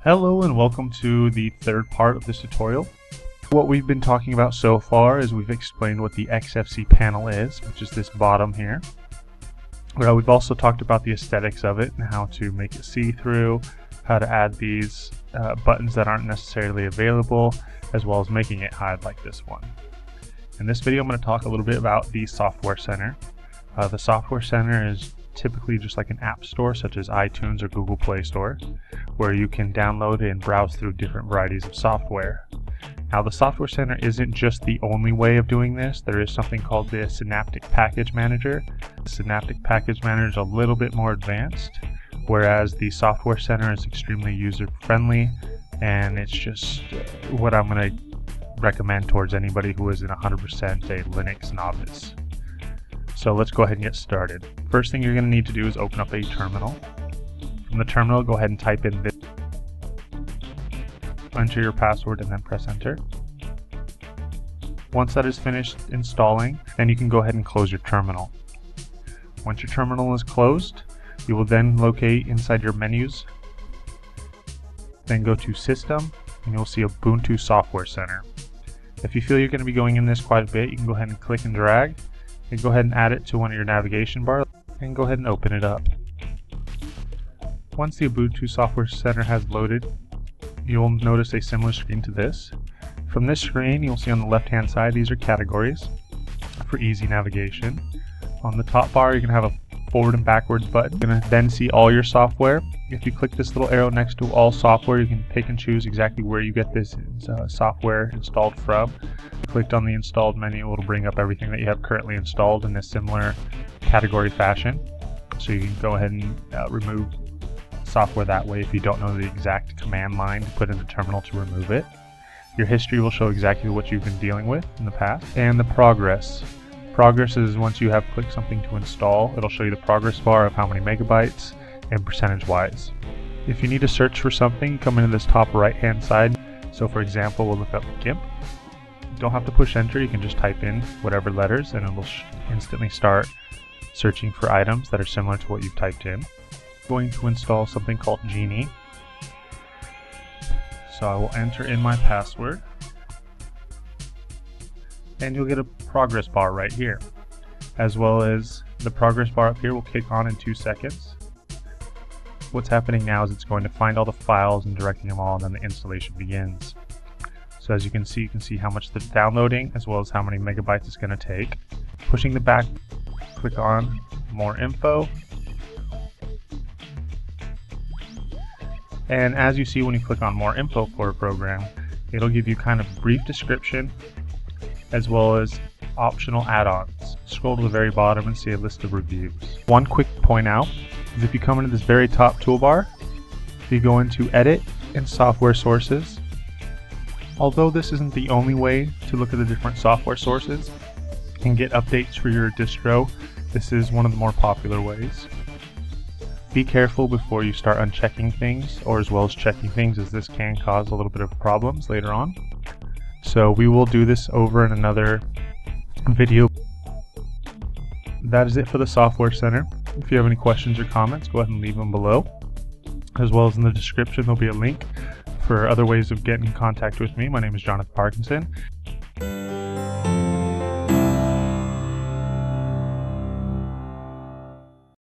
Hello and welcome to the third part of this tutorial. What we've been talking about so far is we've explained what the XFC panel is, which is this bottom here. We've also talked about the aesthetics of it and how to make it see-through, how to add these buttons that aren't necessarily available, as well as making it hide like this one. In this video I'm going to talk a little bit about the Software Center. The Software Center is typically just like an app store such as iTunes or Google Play Store, where you can download and browse through different varieties of software. Now the Software Center isn't just the only way of doing this. There is something called the Synaptic Package Manager. The Synaptic Package Manager is a little bit more advanced, whereas the Software Center is extremely user-friendly, and it's just what I'm going to recommend towards anybody who isn't 100% a Linux novice. So let's go ahead and get started. First thing you're going to need to do is open up a terminal. From the terminal, go ahead and type in this. Enter your password and then press enter. Once that is finished installing, then you can go ahead and close your terminal. Once your terminal is closed, you will then locate inside your menus, then go to System, and you'll see Ubuntu Software Center. If you feel you're going to be going in this quite a bit, you can go ahead and click and drag, and go ahead and add it to one of your navigation bars, and go ahead and open it up. Once the Ubuntu Software Center has loaded, you'll notice a similar screen to this. From this screen, you'll see on the left-hand side, these are categories for easy navigation. On the top bar, you're going to have a forward and backwards button. You're going to then see all your software. If you click this little arrow next to all software, you can pick and choose exactly where you get this software installed from. Clicked on the installed menu, it'll bring up everything that you have currently installed in a similar category fashion. So you can go ahead and remove software that way if you don't know the exact command line to put in the terminal to remove it. Your history will show exactly what you've been dealing with in the past. And the progress. Progress is once you have clicked something to install, it'll show you the progress bar of how many megabytes and percentage wise. If you need to search for something, come into this top right hand side. So for example, we'll look up GIMP. Don't have to push enter, you can just type in whatever letters and it will instantly start searching for items that are similar to what you've typed in. I'm going to install something called Genie. So I will enter in my password and you'll get a progress bar right here, as well as the progress bar up here will kick on in 2 seconds. What's happening now is it's going to find all the files and directing them all, and then the installation begins. So as you can see how much it's downloading as well as how many megabytes it's going to take. Pushing the back, click on more info. And as you see when you click on more info for a program, it'll give you kind of brief description as well as optional add-ons. Scroll to the very bottom and see a list of reviews. One quick point out is if you come into this very top toolbar, if you go into Edit and Software Sources, although this isn't the only way to look at the different software sources and get updates for your distro, this is one of the more popular ways. Be careful before you start unchecking things, or as well as checking things, as this can cause a little bit of problems later on. So we will do this over in another video. That is it for the Software Center. If you have any questions or comments, go ahead and leave them below. As well as in the description, there'll be a link for other ways of getting in contact with me. My name is Jonathan Parkinson.